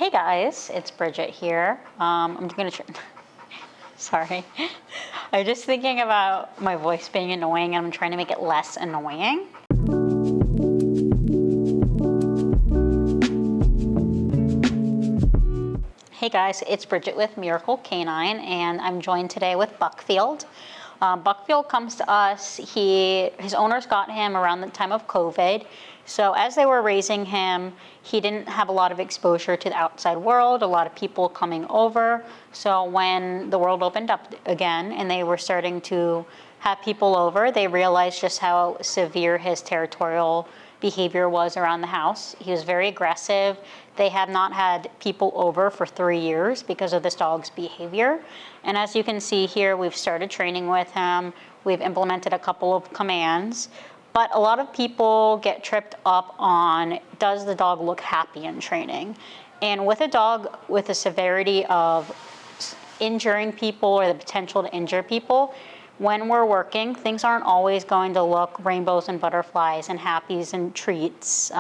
Hey guys, it's Bridget here. I'm gonna sorry. I'm just thinking about my voice being annoying and I'm trying to make it less annoying. Hey guys, it's Bridget with Miracle Canine and I'm joined today with Buckfield. Buckfield comes to us, his owners got him around the time of COVID. So as they were raising him, he didn't have a lot of exposure to the outside world, a lot of people coming over. So when the world opened up again and they were starting to have people over, they realized just how severe his territorial behavior was around the house. He was very aggressive. They have not had people over for 3 years because of this dog's behavior. And as you can see here, we've started training with him. We've implemented a couple of commands. But a lot of people get tripped up on, does the dog look happy in training? And with a dog with a severity of injuring people or the potential to injure people, when we're working, things aren't always going to look rainbows and butterflies and happies and treats.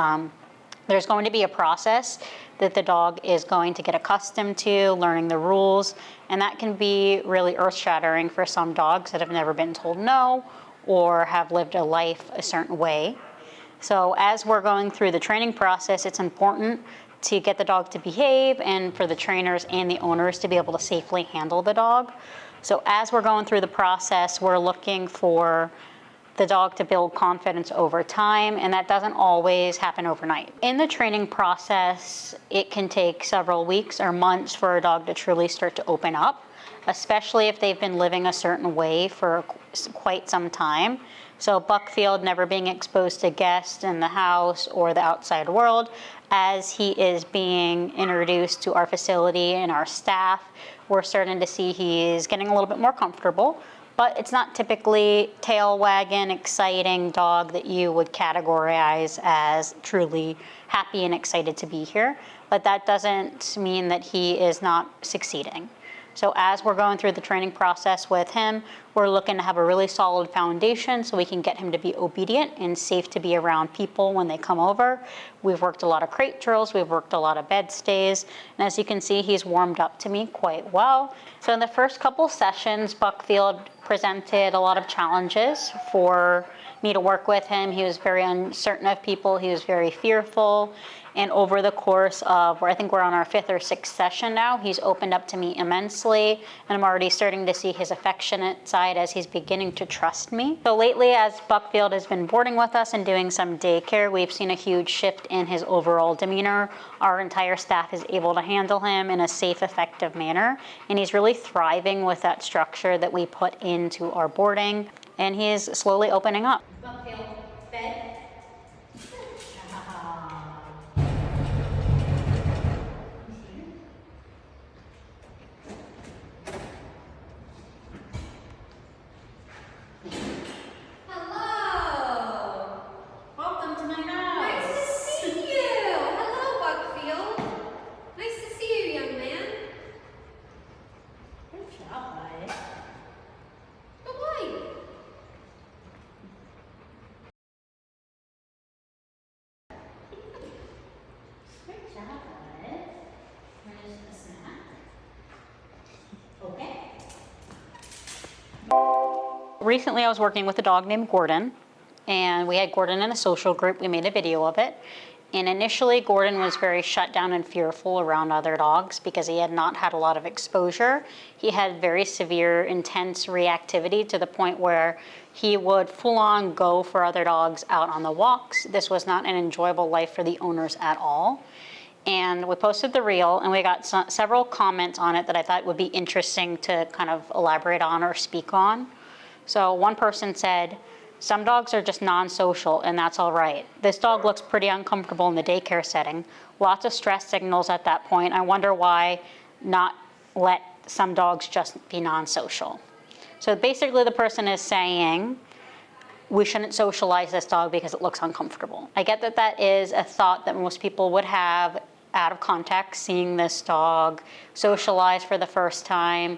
There's going to be a process that the dog is going to get accustomed to, learning the rules, and that can be really earth-shattering for some dogs that have never been told no or have lived a life a certain way. So as we're going through the training process, it's important to get the dog to behave and for the trainers and the owners to be able to safely handle the dog. So as we're going through the process, we're looking for the dog to build confidence over time, and that doesn't always happen overnight. In the training process, it can take several weeks or months for a dog to truly start to open up, especially if they've been living a certain way for quite some time. So Buckfield never being exposed to guests in the house or the outside world, as he is being introduced to our facility and our staff, we're starting to see he's getting a little bit more comfortable. But it's not typically tail wagging, exciting dog that you would categorize as truly happy and excited to be here. But that doesn't mean that he is not succeeding. So as we're going through the training process with him, we're looking to have a really solid foundation so we can get him to be obedient and safe to be around people when they come over. We've worked a lot of crate drills, we've worked a lot of bed stays, and as you can see, he's warmed up to me quite well. So in the first couple sessions, Buckfield presented a lot of challenges for me to work with him. He was very uncertain of people, he was very fearful. And over the course of, I think we're on our 5th or 6th session now, he's opened up to me immensely, and I'm already starting to see his affectionate side as he's beginning to trust me. So lately, as Buckfield has been boarding with us and doing some daycare, we've seen a huge shift in his overall demeanor. Our entire staff is able to handle him in a safe, effective manner, and he's really thriving with that structure that we put into our boarding, and he is slowly opening up. Buckfield, bed. Recently, I was working with a dog named Gordon, and we had Gordon in a social group. We made a video of it. And initially, Gordon was very shut down and fearful around other dogs because he had not had a lot of exposure. He had very severe, intense reactivity to the point where he would full on go for other dogs out on the walks. This was not an enjoyable life for the owners at all. And we posted the reel, and we got several comments on it that I thought would be interesting to kind of elaborate on or speak on. So one person said, some dogs are just non-social, and that's all right. This dog looks pretty uncomfortable in the daycare setting. Lots of stress signals at that point. I wonder why not let some dogs just be non-social. So basically the person is saying, we shouldn't socialize this dog because it looks uncomfortable. I get that that is a thought that most people would have out of context, seeing this dog socialize for the first time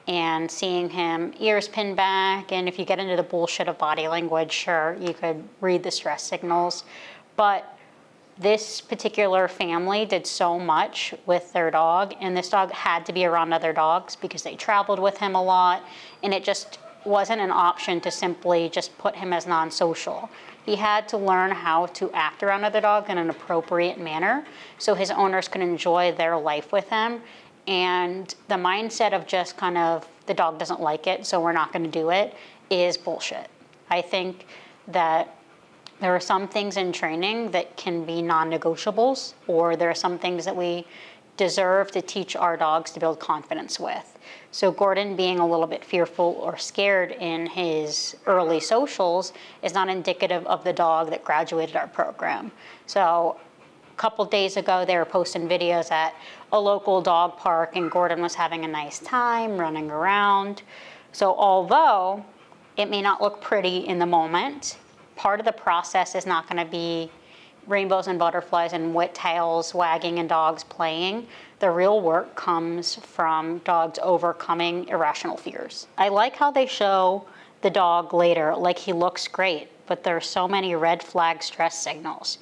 and seeing him ears pinned back. And if you get into the bullshit of body language, sure, you could read the stress signals. But this particular family did so much with their dog, and this dog had to be around other dogs because they traveled with him a lot, and it just wasn't an option to simply just put him as non-social. He had to learn how to act around other dogs in an appropriate manner so his owners could enjoy their life with him. And the mindset of just kind of, the dog doesn't like it, so we're not going to do it, is bullshit. I think that there are some things in training that can be non-negotiables, or there are some things that we deserve to teach our dogs to build confidence with. So Gordon being a little bit fearful or scared in his early socials is not indicative of the dog that graduated our program. So a couple days ago, they were posting videos at a local dog park, and Gordon was having a nice time running around. So although it may not look pretty in the moment, part of the process is not going to be rainbows and butterflies and wet tails wagging and dogs playing. The real work comes from dogs overcoming irrational fears. I like how they show the dog later, like he looks great, but there are so many red flag stress signals.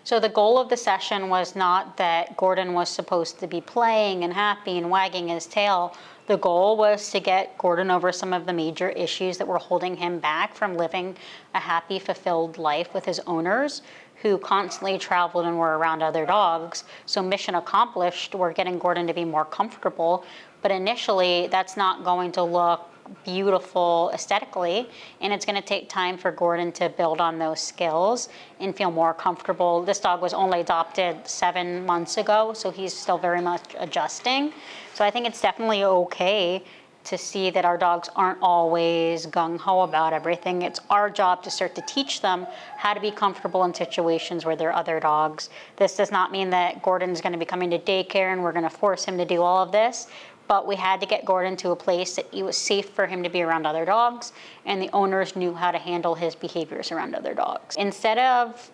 So the goal of the session was not that Gordon was supposed to be playing and happy and wagging his tail. The goal was to get Gordon over some of the major issues that were holding him back from living a happy, fulfilled life with his owners, who constantly traveled and were around other dogs. So mission accomplished, we're getting Gordon to be more comfortable. But initially, that's not going to look beautiful aesthetically, and it's going to take time for Gordon to build on those skills and feel more comfortable. This dog was only adopted 7 months ago, so he's still very much adjusting. So I think it's definitely okay to see that our dogs aren't always gung-ho about everything. It's our job to start to teach them how to be comfortable in situations where there are other dogs. This does not mean that Gordon's going to be coming to daycare and we're going to force him to do all of this, but we had to get Gordon to a place that it was safe for him to be around other dogs, and the owners knew how to handle his behaviors around other dogs. Instead of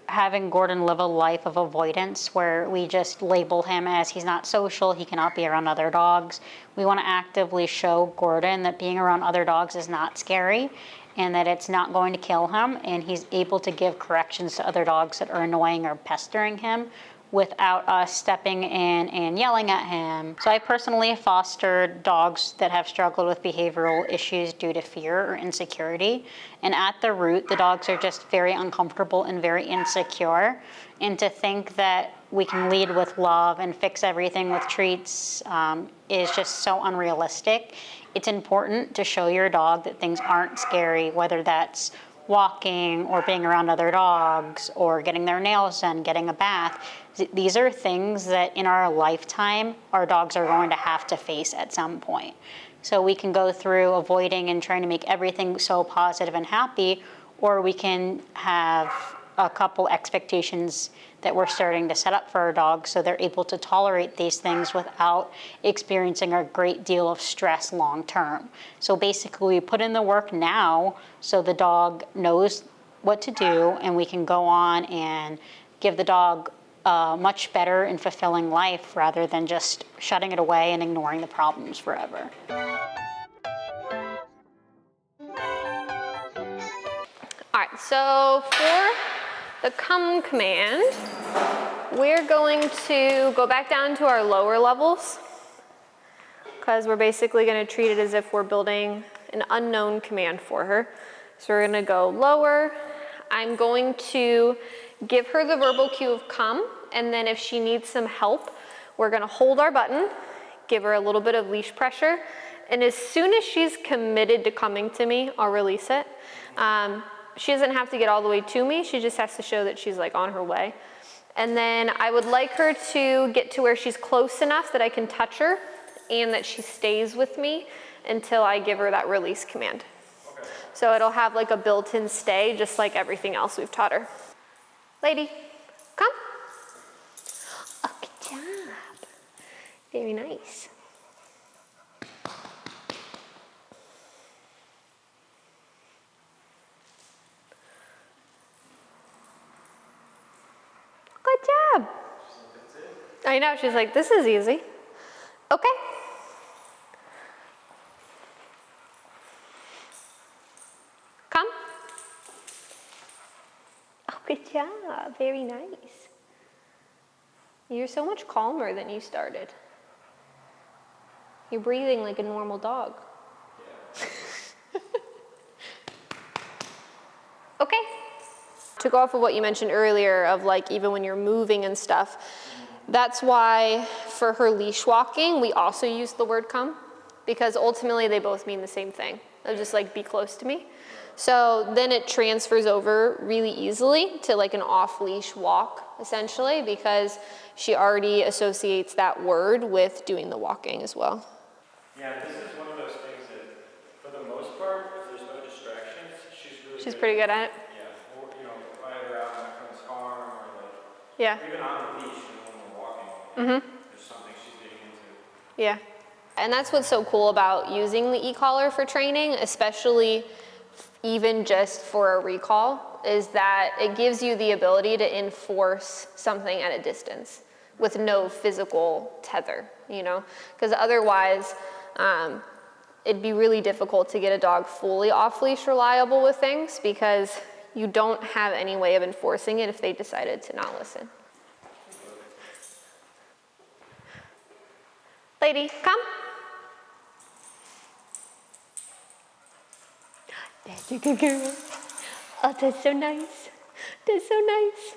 having Gordon live a life of avoidance where we just label him as he's not social, he cannot be around other dogs, we want to actively show Gordon that being around other dogs is not scary and that it's not going to kill him, and he's able to give corrections to other dogs that are annoying or pestering him without us stepping in and yelling at him. So I personally fostered dogs that have struggled with behavioral issues due to fear or insecurity. And at the root, the dogs are just very uncomfortable and very insecure. And to think that we can lead with love and fix everything with treats is just so unrealistic. It's important to show your dog that things aren't scary, whether that's walking or being around other dogs or getting their nails done, getting a bath. These are things that in our lifetime, our dogs are going to have to face at some point. So we can go through avoiding and trying to make everything so positive and happy, or we can have a couple expectations that we're starting to set up for our dogs so they're able to tolerate these things without experiencing a great deal of stress long term. So basically we put in the work now so the dog knows what to do, and we can go on and give the dog a much better and fulfilling life rather than just shutting it away and ignoring the problems forever. All right, so for the come command, we're going to go back down to our lower levels because we're basically going to treat it as if we're building an unknown command for her. So we're going to go lower. I'm going to give her the verbal cue of come, and then if she needs some help, we're going to hold our button, give her a little bit of leash pressure, and as soon as she's committed to coming to me, I'll release it. She doesn't have to get all the way to me, she just has to show that she's like on her way. And then I would like her to get to where she's close enough that I can touch her and that she stays with me until I give her that release command. Okay. So it'll have like a built-in stay, just like everything else we've taught her. Lady, come. Oh, good job. Very nice. Good job. I know, she's like, this is easy. Okay. Come. Oh, good job. Very nice. You're so much calmer than you started. You're breathing like a normal dog. Okay. To go off of what you mentioned earlier of like even when you're moving and stuff, that's why for her leash walking, we also use the word come, because ultimately they both mean the same thing. They'll just like be close to me. So then it transfers over really easily to like an off-leash walk, essentially, because she already associates that word with doing the walking as well. Yeah, this is one of those things that, for the most part, if there's no distractions, she's Pretty good at it. Yeah, or, if I had her out on my friend's farm, or like, Yeah. even on the leash, when we're walking, there's something she's getting into. Yeah. And that's what's so cool about using the e-collar for training, especially even just for a recall, is that it gives you the ability to enforce something at a distance with no physical tether, because otherwise it'd be really difficult to get a dog fully off-leash reliable with things, because you don't have any way of enforcing it if they decided to not listen. Lady, come. That's a good girl. Oh, that's so nice. That's so nice.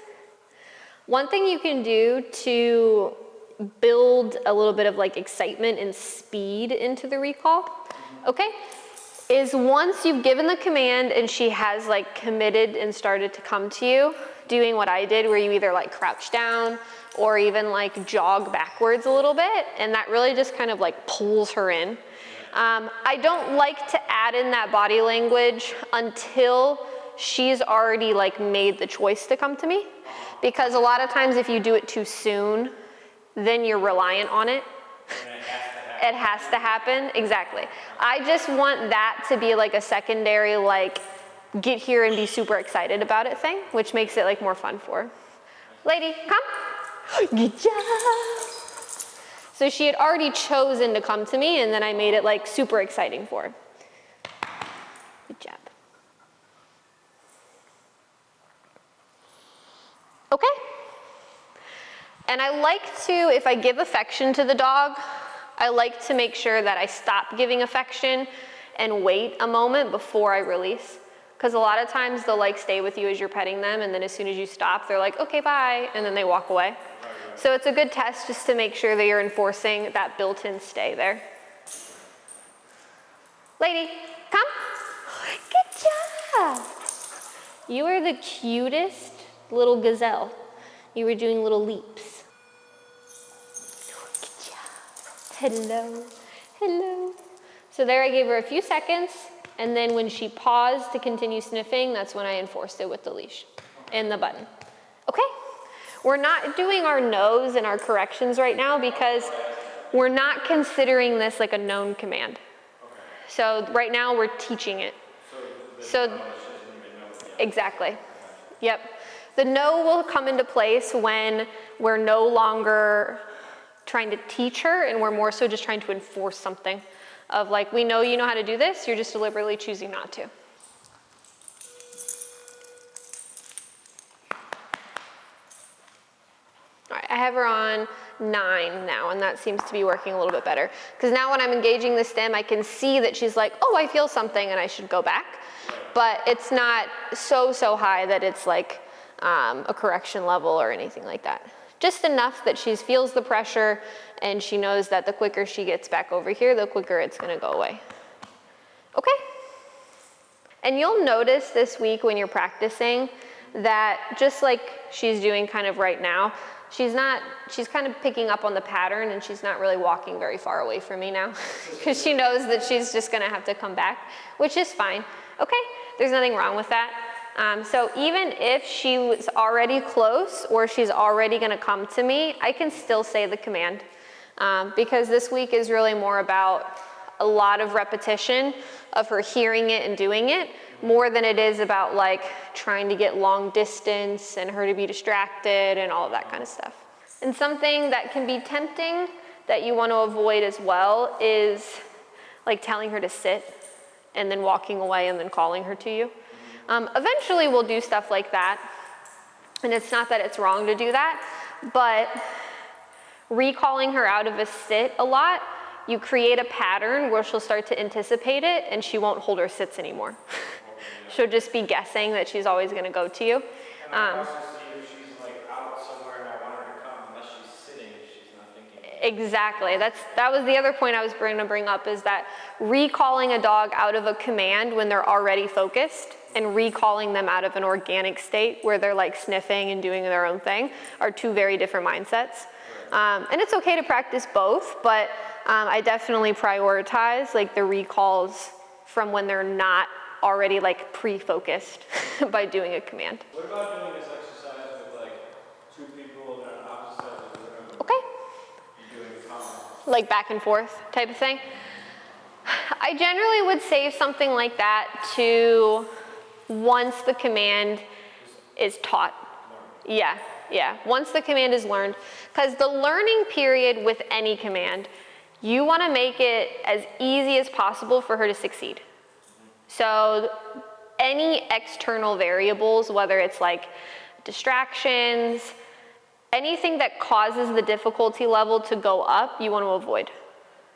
One thing you can do to build a little bit of like excitement and speed into the recall, okay, is once you've given the command and she has like committed and started to come to you, doing what I did where you either like crouch down or even like jog backwards a little bit, and that really just kind of like pulls her in. I don't like to add in that body language until she's already like made the choice to come to me, because a lot of times if you do it too soon, then you're reliant on it. It has to happen, exactly. I just want that to be like a secondary, like get here and be super excited about it thing, which makes it like more fun for her. Lady, come. Good job. So she had already chosen to come to me, and then I made it like super exciting for her. Good job. Okay. And I like to, if I give affection to the dog, I like to make sure that I stop giving affection and wait a moment before I release. Because a lot of times they'll like stay with you as you're petting them, and then as soon as you stop, they're like, okay, bye, and then they walk away. So it's a good test just to make sure that you're enforcing that built-in stay there. Lady, come. Good job. You are the cutest little gazelle. You were doing little leaps. Good job. Hello, hello. So there I gave her a few seconds, and then when she paused to continue sniffing, that's when I enforced it with the leash and the button. Okay? We're not doing our no's and our corrections right now because we're not considering this like a known command. So right now we're teaching it. So exactly. Yep. The no will come into place when we're no longer trying to teach her and we're more so just trying to enforce something of like, we know you know how to do this, you're just deliberately choosing not to. All right, I have her on 9 now, and that seems to be working a little bit better. Because now when I'm engaging the stem, I can see that she's like, oh, I feel something, and I should go back. But it's not so high that it's like a correction level or anything like that. Just enough that she feels the pressure, and she knows that the quicker she gets back over here, the quicker it's gonna go away. Okay? And you'll notice this week when you're practicing that just like she's doing kind of right now, she's kind of picking up on the pattern, and she's not really walking very far away from me now because she knows that she's just gonna have to come back, which is fine. Okay, there's nothing wrong with that. So even if she was already close or she's already gonna come to me, I can still say the command because this week is really more about a lot of repetition of her hearing it and doing it, more than it is about like trying to get long distance and her to be distracted and all of that kind of stuff. And something that can be tempting that you want to avoid as well is like telling her to sit and then walking away and then calling her to you. Eventually we'll do stuff like that, and it's not that it's wrong to do that, but Recalling her out of a sit a lot, you create a pattern where she'll start to anticipate it and she won't hold her sits anymore. She'll just be guessing that she's always gonna go to you. And I also see if she's like out somewhere and I want her to come, unless she's sitting, she's not thinking. Exactly, that was the other point I was going to bring up, is that recalling a dog out of a command when they're already focused and recalling them out of an organic state where they're like sniffing and doing their own thing are two very different mindsets. And it's okay to practice both, but I definitely prioritize like the recalls from when they're not already like pre-focused by doing a command. What about doing this exercise with like two people that are on opposite sides of the room? Okay. You're doing comments. Like back and forth type of thing. I generally would save something like that to once the command is taught. Yeah. Once the command is learned, because the learning period with any command, you want to make it as easy as possible for her to succeed. So any external variables, whether it's like distractions, anything that causes the difficulty level to go up, you want to avoid.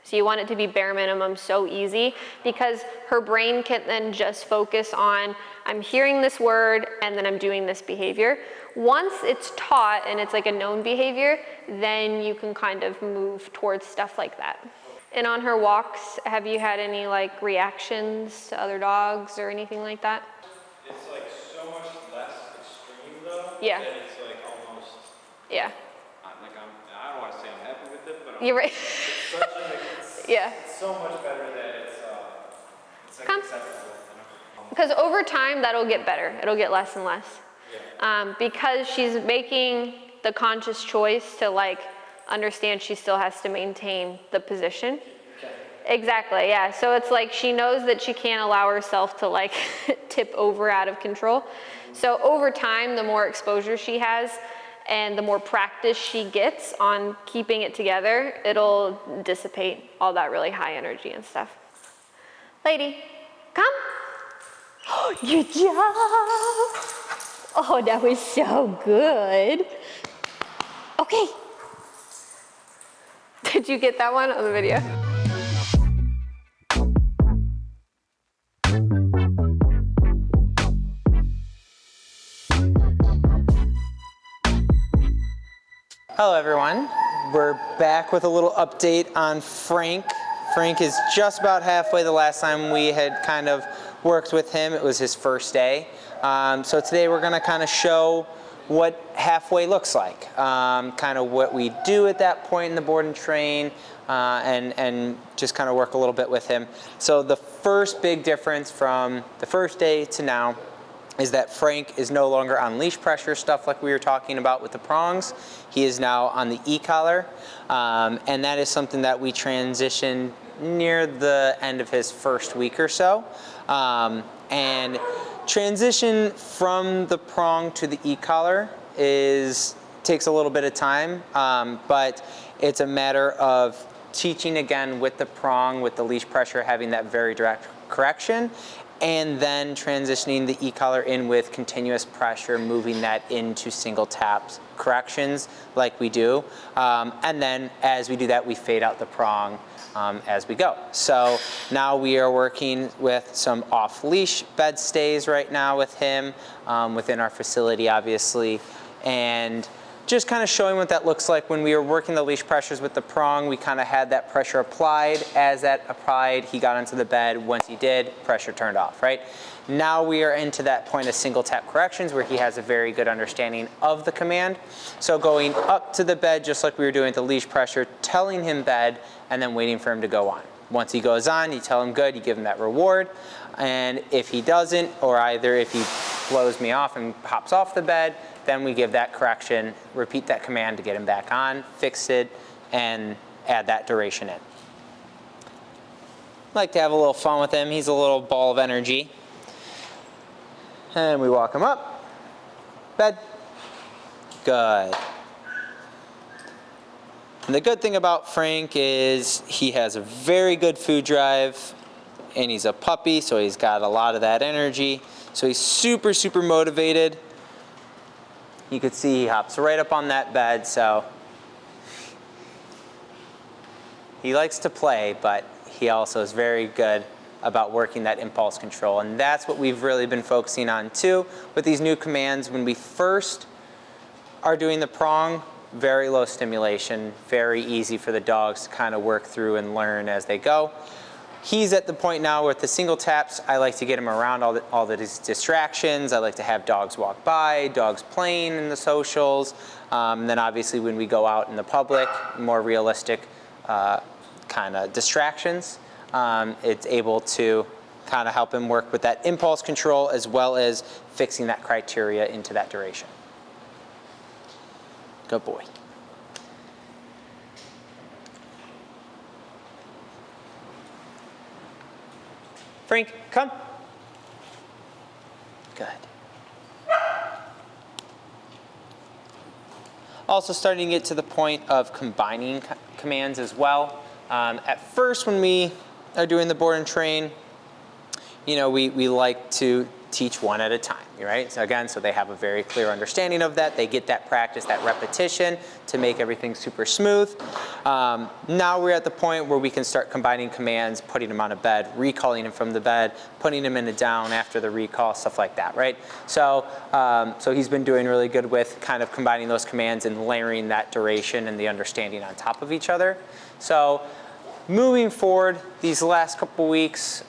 So you want it to be bare minimum, so easy, because her brain can then just focus on, I'm hearing this word and then I'm doing this behavior. Once it's taught and it's like a known behavior, then you can kind of move towards stuff like that. And on her walks, have you had any like reactions to other dogs or anything like that? It's like so much less extreme though. Yeah. That it's like almost. Yeah. I don't want to say I'm happy with it, but You're right. it's such an, Yeah. it's so much better that it's like acceptable. You know? Because over time, that'll get better. It'll get less and less. Yeah. Because she's making the conscious choice to like understand she still has to maintain the position. Okay. Exactly, yeah. So it's like she knows that she can't allow herself to like tip over out of control. So over time, the more exposure she has and the more practice she gets on keeping it together, it'll dissipate all that really high energy and stuff. Lady, come. Good job. Oh, that was so good. Okay. Did you get that one on the video? Hello everyone, we're back with a little update on Frank. Frank is just about halfway. The last time we had kind of worked with him, it was his first day. So today we're going to kind of show what halfway looks like, kind of what we do at that point in the board and train, and just kind of work a little bit with him. So the first big difference from the first day to now is that Frank is no longer on leash pressure stuff like we were talking about with the prongs. He is now on the e-collar, and that is something that we transitioned near the end of his first week or so. And transition from the prong to the e-collar takes a little bit of time, but it's a matter of teaching again with the prong, with the leash pressure, having that very direct correction, and then transitioning the e-collar in with continuous pressure, moving that into single taps corrections like we do. And then as we do that, we fade out the prong as we go. So now we are working with some off-leash bed stays right now with him within our facility, obviously, and just kind of showing what that looks like. When we were working the leash pressures with the prong, we kind of had that pressure applied. As that applied, he got into the bed. Once he did, pressure turned off, right? Now we are into that point of single tap corrections where he has a very good understanding of the command. So going up to the bed, just like we were doing with the leash pressure, telling him bed, and then waiting for him to go on. Once he goes on, you tell him good, you give him that reward. And if he doesn't, or either if he blows me off and hops off the bed, then we give that correction, repeat that command to get him back on, fix it, and add that duration in. Like to have a little fun with him. He's a little ball of energy. And we walk him up. Bed. Good. And the good thing about Frank is he has a very good food drive, and he's a puppy, so he's got a lot of that energy. So he's super, super motivated. You can see he hops right up on that bed, so He likes to play, but he also is very good about working that impulse control. And that's what we've really been focusing on too with these new commands. When we first are doing the prong, very low stimulation, very easy for the dogs to kind of work through and learn as they go. He's at the point now with the single taps. I like to get him around all the distractions. I like to have dogs walk by, dogs playing in the socials. And then obviously when we go out in the public, more realistic kind of distractions. It's able to kind of help him work with that impulse control as well as fixing that criteria into that duration. Good boy. Frank, come. Good. Also starting to get to the point of combining commands as well. At first when we are doing the board and train, you know, we like to teach one at a time, right? So again, so they have a very clear understanding of that. They get that practice, that repetition to make everything super smooth. Now we're at the point where we can start combining commands, putting them on a bed, recalling him from the bed, putting him in a down after the recall, stuff like that, right? So, so he's been doing really good with kind of combining those commands and layering that duration and the understanding on top of each other. So moving forward, these last couple weeks,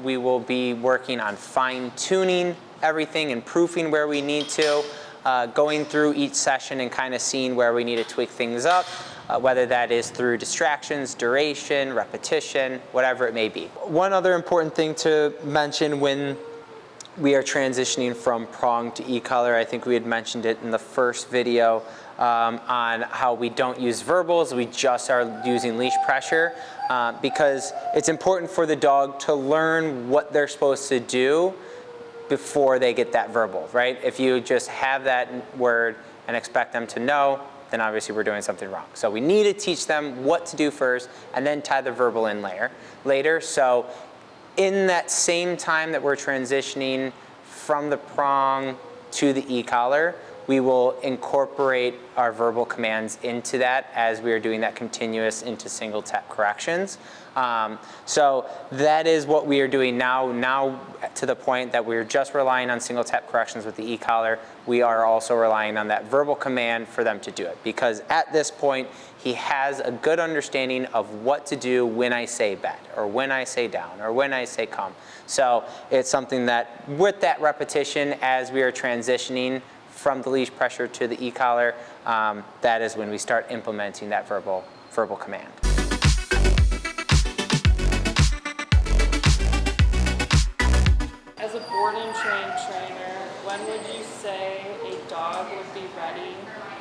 we will be working on fine-tuning everything and proofing where we need to, going through each session and kind of seeing where we need to tweak things up, whether that is through distractions, duration, repetition, whatever it may be. One other important thing to mention when we are transitioning from Prong to Ecollar, I think we had mentioned it in the first video, on how we don't use verbals, we just are using leash pressure, because it's important for the dog to learn what they're supposed to do before they get that verbal, right? If you just have that word and expect them to know, then obviously we're doing something wrong. So we need to teach them what to do first and then tie the verbal in later. So in that same time that we're transitioning from the prong to the e-collar, we will incorporate our verbal commands into that as we are doing that continuous into single tap corrections. So that is what we are doing now to the point that we're just relying on single tap corrections with the e-collar. We are also relying on that verbal command for them to do it, because at this point he has a good understanding of what to do when I say bed or when I say down or when I say come. So it's something that with that repetition as we are transitioning from the leash pressure to the e-collar, that is when we start implementing that verbal command. As a board and train trainer, when would you say a dog would be ready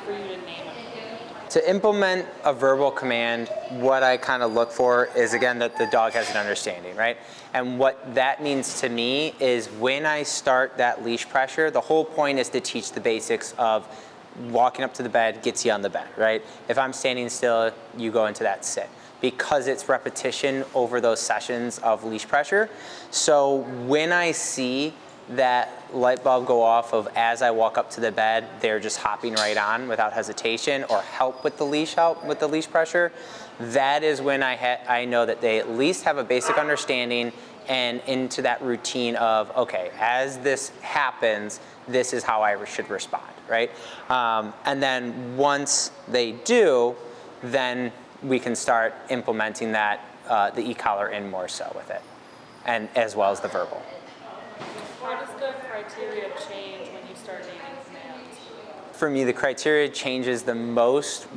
for you to name a command? To implement a verbal command, what I kind of look for is, again, that the dog has an understanding, right? And what that means to me is when I start that leash pressure, the whole point is to teach the basics of walking up to the bed gets you on the bed, right? If I'm standing still, you go into that sit, because it's repetition over those sessions of leash pressure. So when I see that light bulb go off of as I walk up to the bed, they're just hopping right on without hesitation or help with the leash pressure, that is when I know that they at least have a basic understanding and into that routine of, okay, as this happens, this is how I should respond, right? And then once they do, then we can start implementing that, the e-collar in more so with it, and as well as the verbal. How does the criteria change when you start naming commands? For me, the criteria changes the most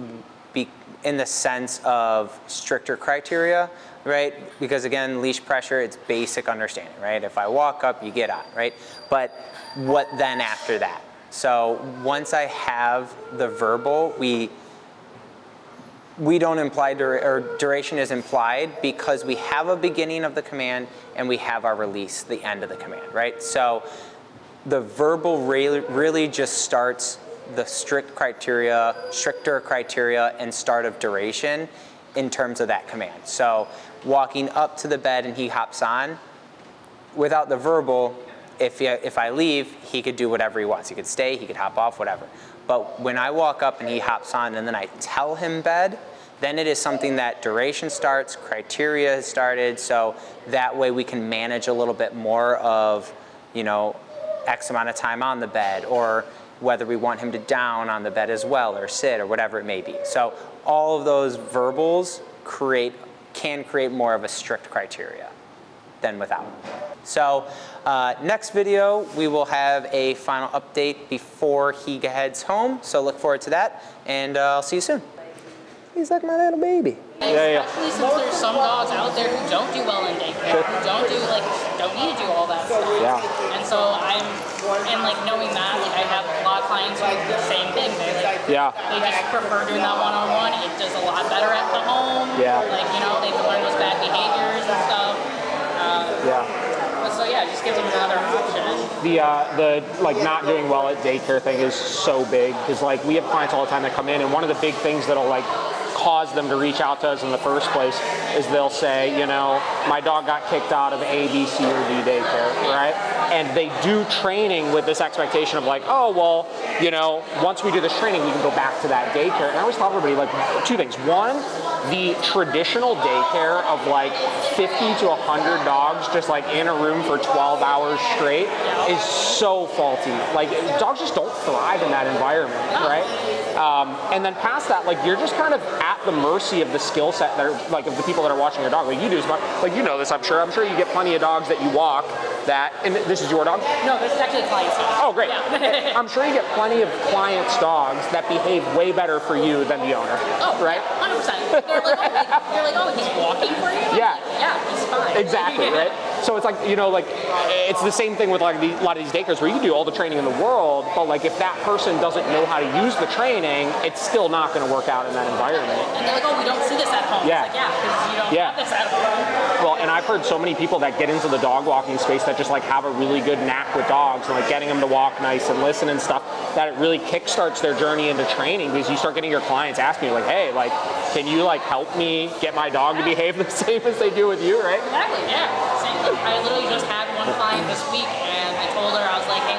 in the sense of stricter criteria, right? Because again, leash pressure, it's basic understanding, right? If I walk up, you get on, right? But what then after that? So once I have the verbal, we don't imply, or duration is implied because we have a beginning of the command and we have our release, the end of the command, right? So the verbal really just starts the stricter criteria and start of duration in terms of that command. So walking up to the bed and he hops on, without the verbal, if I leave, he could do whatever he wants. He could stay, he could hop off, whatever. But when I walk up and he hops on and then I tell him bed, Then it is something that duration starts, criteria has started, so that way we can manage a little bit more of, X amount of time on the bed, or whether we want him to down on the bed as well, or sit, or whatever it may be. So all of those verbals can create more of a strict criteria than without. So next video, we will have a final update before he heads home. So look forward to that, and I'll see you soon. He's like my little baby. Especially since there's some dogs out there who don't do well in daycare, who don't need to do all that stuff. Yeah. And so knowing that, I have a lot of clients who do the same thing. They just prefer doing that one-on-one. It does a lot better at the home. Yeah. They've learned those bad behaviors and stuff. So it just gives them another option. The not doing well at daycare thing is so big, because we have clients all the time that come in, and one of the big things that'll cause them to reach out to us in the first place is they'll say, my dog got kicked out of A, B, C, or D daycare, right? And they do training with this expectation of once we do this training, we can go back to that daycare. And I always tell everybody two things. One, the traditional daycare of 50 to 100 dogs just in a room for 12 hours straight is so faulty. Dogs just don't thrive in that environment, right? And then past that, you're just kind of at the mercy of the skill set that are, of the people that are watching your dog. You do as much, you know this, I'm sure you get plenty of dogs that you walk that, and this is your dog? No, this is actually a client's dog. Oh, great. Yeah. I'm sure you get plenty of clients' dogs that behave way better for you than the owner, right? 100%. They're like, oh, he's walking for you? Yeah. Yeah, he's fine. Exactly, right? So it's it's the same thing with a lot of these daycares where you can do all the training in the world, but if that person doesn't know how to use the training, it's still not going to work out in that environment. And they're like, oh, we don't see this at home. Yeah. It's because you don't have this at home. Well, and I've heard so many people that get into the dog walking space that just have a really good knack with dogs and getting them to walk nice and listen and stuff, that it really kickstarts their journey into training, because you start getting your clients asking you hey, can you help me get my dog to behave the same as they do with you, right? Exactly, yeah. Same thing. I literally just had one client this week, and I told her, I was like, hey,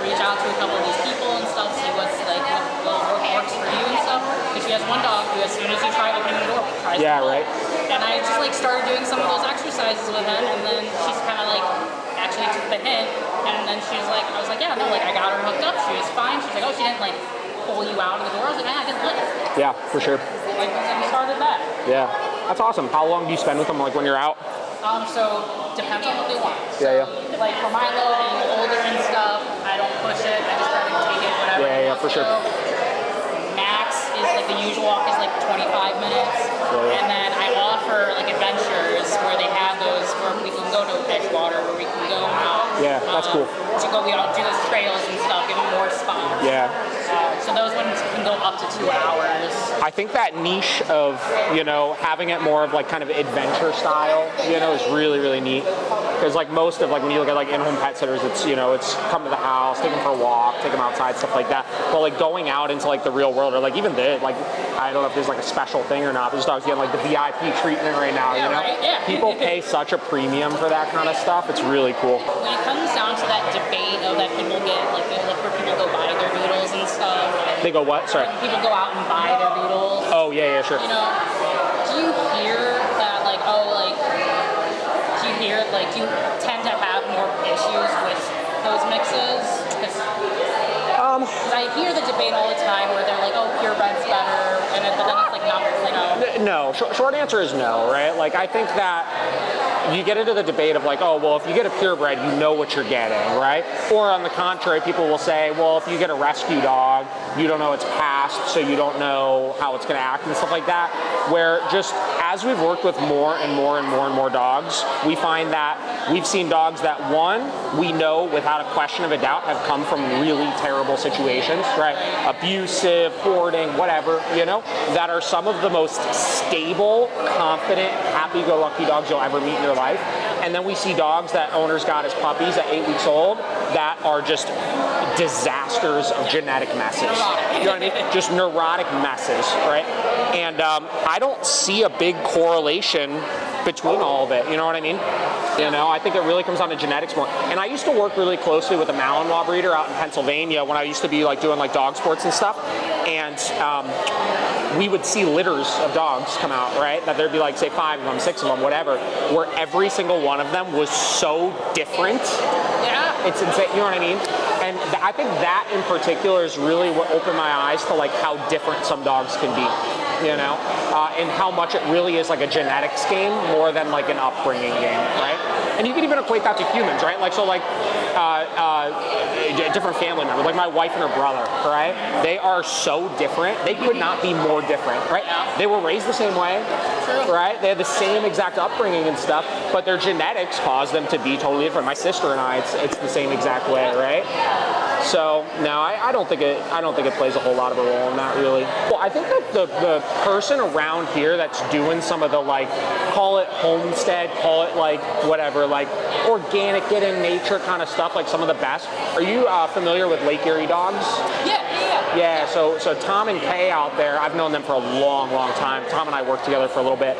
reach out to a couple of these people and stuff, see what works for you and stuff. Because she has one dog who, as soon as you try opening the door, tries to pull. Right. And I just started doing some of those exercises with him, and then she's kind of actually took the hint, and then she was like, I was like, yeah, no, I got her hooked up, she was fine. She's like, oh, she didn't pull you out of the door. I was like, I didn't let her. Yeah, for sure. We started that. Yeah, that's awesome. How long do you spend with them when you're out? So depends on what they want. Yeah. For Milo being older and stuff, I don't push it. I just try to take it whatever. Yeah, for sure. Max is the usual walk is 25 minutes, and then I offer adventures where they have those where we can go to Edgewater, where we can go out. Yeah, that's cool. To go out, do those trails and stuff, give them more spots. Yeah. So those ones can go up to 2 hours. I think that niche of, having it more of kind of adventure style, is really, really neat. Because most of when you look at in-home pet sitters, it's, it's come to the house, take them for a walk, take them outside, stuff like that. But going out into the real world, or even I don't know if there's a special thing or not, but this dog's getting the VIP treatment right now, Right? Yeah. People pay such a premium for that kind of stuff. It's really cool. When it comes down to that debate of that people get, where people go buy their noodles and stuff. They go what? Sorry. People go out and buy their noodles. Oh, yeah, sure. Do you hear that, do you tend to have more issues with those mixes? Because I hear the debate all the time where they're like, oh, purebred's better, but then it's not, No, short answer is no, right? I think that you get into the debate of oh, well, if you get a purebred, you know what you're getting, right? Or on the contrary, people will say, well, if you get a rescue dog, you don't know it's passed, so you don't know how it's going to act and stuff like that. Where just as we've worked with more and more dogs, we find that we've seen dogs that, one, we know without a question of a doubt have come from really terrible situations, right? Abusive, hoarding, whatever, that are some of the most stable, confident, happy-go-lucky dogs you'll ever meet in your life. And then we see dogs that owners got as puppies at 8 weeks old that are just disasters of genetic messes. You know what I mean? Just neurotic messes, right? And I don't see a big correlation between all of it, you know what I mean? I think it really comes down to genetics more. And I used to work really closely with a Malinois breeder out in Pennsylvania when I used to be doing dog sports and stuff. And we would see litters of dogs come out, right? That there'd be like, say, 5 of them, 6 of them, whatever, where every single one of them was so different. Yeah. It's insane, you know what I mean? And I think that in particular is really what opened my eyes to like how different some dogs can be, you know? And how much it really is like a genetics game more than like an upbringing game, right? And you can even equate that to humans, right? Like, so like, different family members, like my wife and her brother, right? They are so different. They could not be more different, right? They were raised the same way, right? They had the same exact upbringing and stuff, but their genetics caused them to be totally different. My sister and I, it's the same exact way, right? So no, I don't think it plays a whole lot of a role in that really. Well, I think that the person around here that's doing some of the like, call it homestead, call it like whatever, like organic, get in nature kind of stuff, like some of the best. Are you familiar with Lake Erie dogs? Yeah, so Tom and Kay out there, I've known them for a long time. Tom and I worked together for a little bit.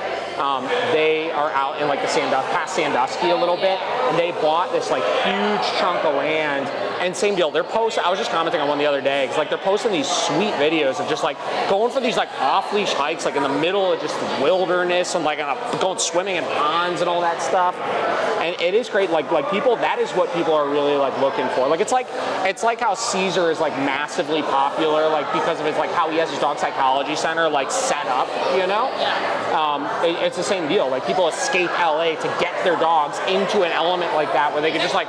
They are out in like the past Sandusky a little bit, and they bought this like huge chunk of land. And same deal, they're posting, I was just commenting on one the other day, because like they're posting these sweet videos of just like going for these like off-leash hikes, like in the middle of just wilderness, and like going swimming in ponds and all that stuff. And it is great, like people, that is what people are really like looking for. Like it's like how Caesar is like massively popular, like because of his like how he has his dog psychology center like set up, you know? It's the same deal. Like people escape LA to get their dogs into an element like that where they can just like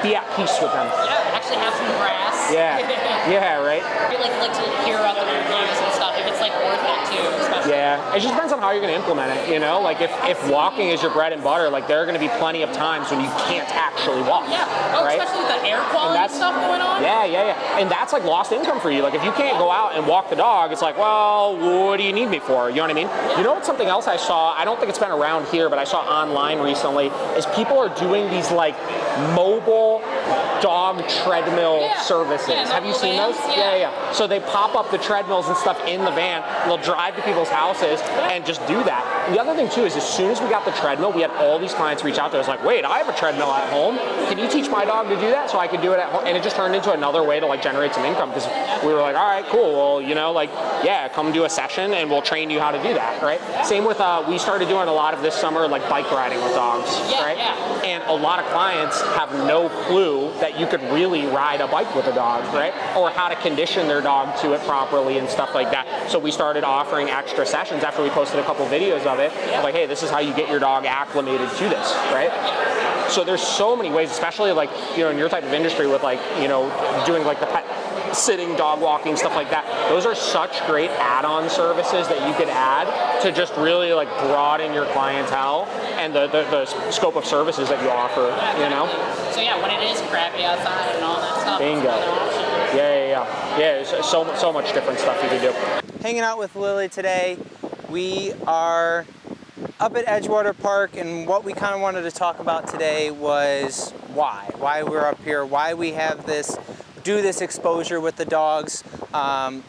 be at peace with them. Yeah, actually have some grass. Yeah, right? I like to hear about the reviews and stuff, if it's like worth it too, especially. Yeah, it just depends on how you're going to implement it, you know? Like if walking is your bread and butter, like there are going to be plenty of times when you can't actually walk. Yeah, right? Especially with the air quality stuff going on. Yeah. And that's like lost income for you. Like if you can't go out and walk the dog, it's like, well, what do you need me for? You know what I mean? You know what's something else I saw, I don't think it's been around here, but I saw online recently, is people are doing these like mobile dog treadmill services. Have you seen those? Yeah. So they pop up the treadmills and stuff in the van. They'll drive to people's houses and just do that. And the other thing too is as soon as we got the treadmill, we had all these clients reach out to us like, wait, I have a treadmill at home. Can you teach my dog to do that so I could do it at home? And it just turned into another way to like generate some income because we were like, all right, cool. Well, you know, like, yeah, come do a session and we'll train you how to do that, right? Same with, we started doing a lot of this summer, like bike riding with dogs, right? And a lot of clients have no clue that you could really ride a bike with a dog, right? Or how to condition their dog to it properly and stuff like that. So we started offering extra sessions after we posted a couple videos of it. Like, hey, this is how you get your dog acclimated to this, right? So there's so many ways, especially like, you know, in your type of industry with like, you know, doing like the pet sitting, dog walking, stuff like that. Those are such great add-on services that you could add to just really like broaden your clientele and the scope of services that you offer, you know? So yeah, when it is crappy outside and all that stuff. Bingo. Yeah, there's so much different stuff you can do. Hanging out with Lily today. We are up at Edgewater Park, and what we kind of wanted to talk about today was why we're up here, why we have do this exposure with the dogs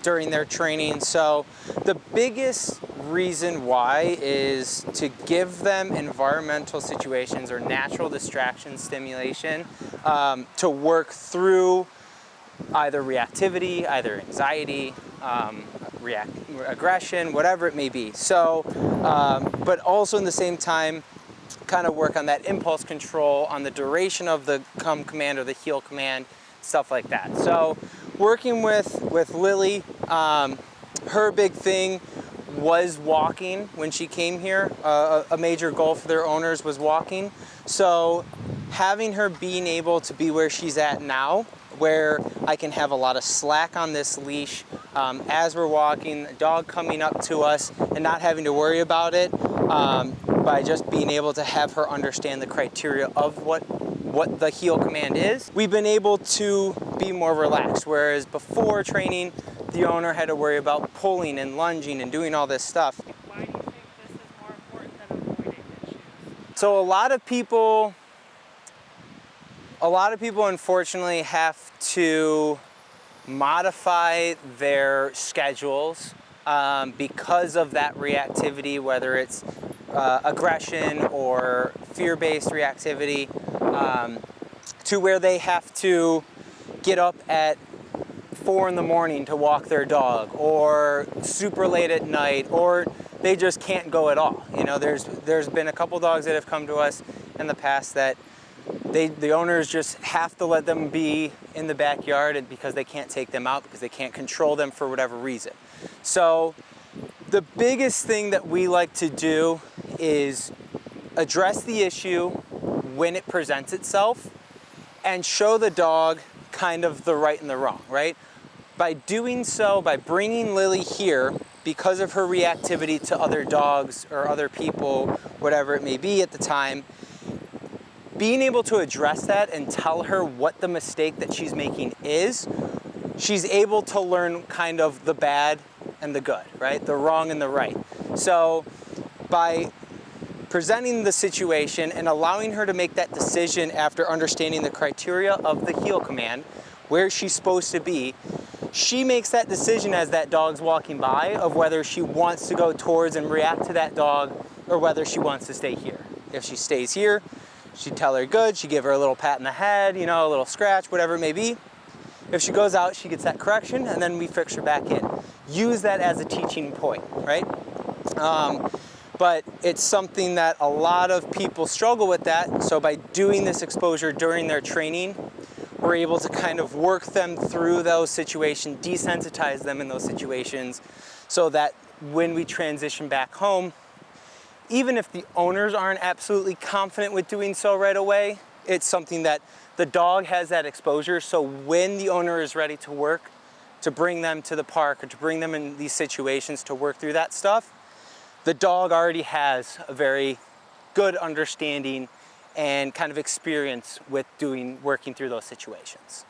during their training. So the biggest reason why is to give them environmental situations or natural distraction stimulation to work through either reactivity, either anxiety, aggression, whatever it may be. So, but also in the same time, kind of work on that impulse control, on the duration of the come command or the heel command, stuff like that. So working with Lily, her big thing was walking when she came here. A major goal for their owners was walking. So having her being able to be where she's at now, where I can have a lot of slack on this leash as we're walking, the dog coming up to us and not having to worry about it, by just being able to have her understand the criteria of what the heel command is. We've been able to be more relaxed, whereas before training, the owner had to worry about pulling and lunging and doing all this stuff. Why do you think this is more important than avoiding issues? So a lot of people unfortunately have to modify their schedules because of that reactivity, whether it's aggression or fear-based reactivity, to where they have to get up at 4 4 in the morning to walk their dog, or super late at night, or they just can't go at all. You know, there's been a couple dogs that have come to us in the past that the owners just have to let them be in the backyard because they can't take them out, because they can't control them for whatever reason. So the biggest thing that we like to do is address the issue when it presents itself and show the dog kind of the right and the wrong, right? By doing so, by bringing Lily here, because of her reactivity to other dogs or other people, whatever it may be at the time, being able to address that and tell her what the mistake that she's making is, she's able to learn kind of the bad and the good, right? The wrong and the right. So by presenting the situation and allowing her to make that decision after understanding the criteria of the heel command, where she's supposed to be, she makes that decision as that dog's walking by of whether she wants to go towards and react to that dog or whether she wants to stay here. If she stays here, she'd tell her good, she'd give her a little pat in the head, you know, a little scratch, whatever it may be. If she goes out, she gets that correction, and then we fix her back in. Use that as a teaching point, right? But it's something that a lot of people struggle with that. So by doing this exposure during their training, we're able to kind of work them through those situations, desensitize them in those situations, so that when we transition back home, even if the owners aren't absolutely confident with doing so right away, it's something that the dog has that exposure. So when the owner is ready to work, to bring them to the park or to bring them in these situations to work through that stuff, the dog already has a very good understanding and kind of experience with working through those situations.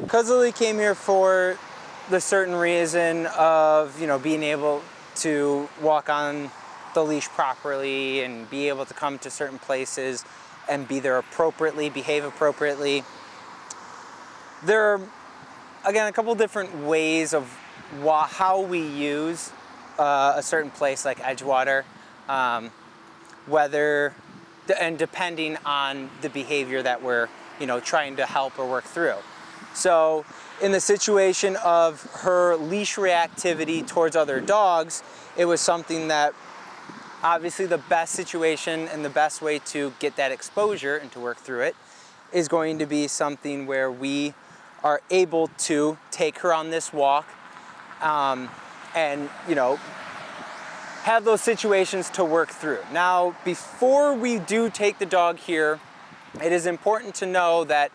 Because Lily came here for the certain reason of, you know, being able to walk on the leash properly and be able to come to certain places and be there appropriately, behave appropriately. There are, again, a couple different ways of how we use a certain place like Edgewater, and depending on the behavior that we're, you know, trying to help or work through. So in the situation of her leash reactivity towards other dogs, it was something that obviously the best situation and the best way to get that exposure and to work through it is going to be something where we are able to take her on this walk and, you know, have those situations to work through. Now, before we do take the dog here, it is important to know that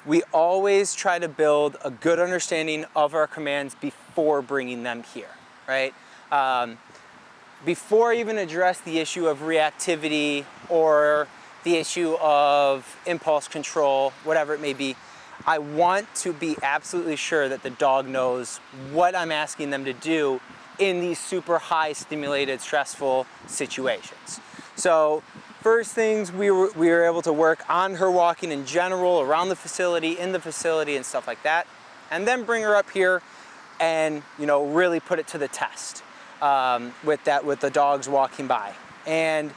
we always try to build a good understanding of our commands before bringing them here, right? Before I even address the issue of reactivity or the issue of impulse control, whatever it may be, I want to be absolutely sure that the dog knows what I'm asking them to do in these super high stimulated, stressful situations. So first things, we were able to work on her walking in general, around the facility, in the facility, and stuff like that, and then bring her up here and, you know, really put it to the test with the dogs walking by. And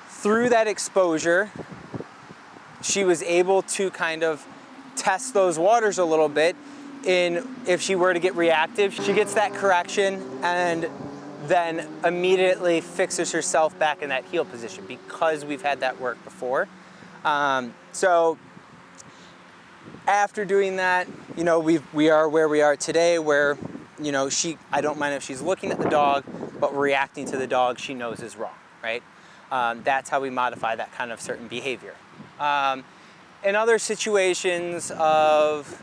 through that exposure, she was able to kind of test those waters a little bit. If she were to get reactive, she gets that correction and then immediately fixes herself back in that heel position because we've had that work before. So after doing that, you know, we are where we are today, where, you know, I don't mind if she's looking at the dog, but reacting to the dog she knows is wrong, right? That's how we modify that kind of certain behavior. In other situations of,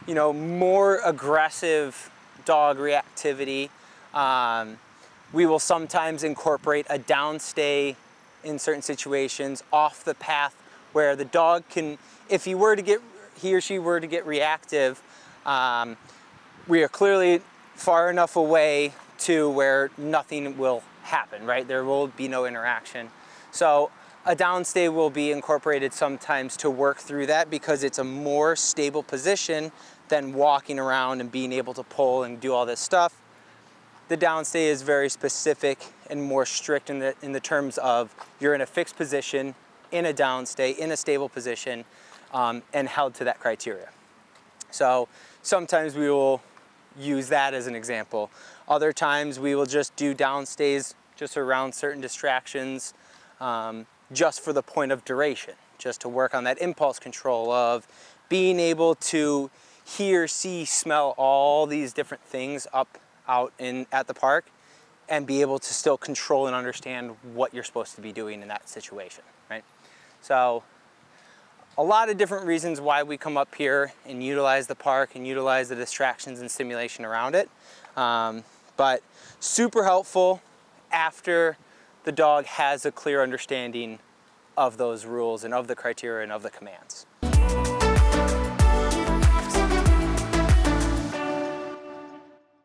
you know, more aggressive dog reactivity, we will sometimes incorporate a downstay in certain situations off the path where the dog can, if he or she were to get reactive, we are clearly far enough away to where nothing will happen, right? There will be no interaction. So a downstay will be incorporated sometimes to work through that because it's a more stable position than walking around and being able to pull and do all this stuff. the downstay is very specific and more strict in the terms of you're in a fixed position, in a downstay, in a stable position, and held to that criteria. So sometimes we will use that as an example. Other times we will just do downstays just around certain distractions, just for the point of duration, just to work on that impulse control of being able to hear, see, smell all these different things out at the park and be able to still control and understand what you're supposed to be doing in that situation, right? So a lot of different reasons why we come up here and utilize the park and utilize the distractions and stimulation around it. But super helpful after the dog has a clear understanding of those rules and of the criteria and of the commands.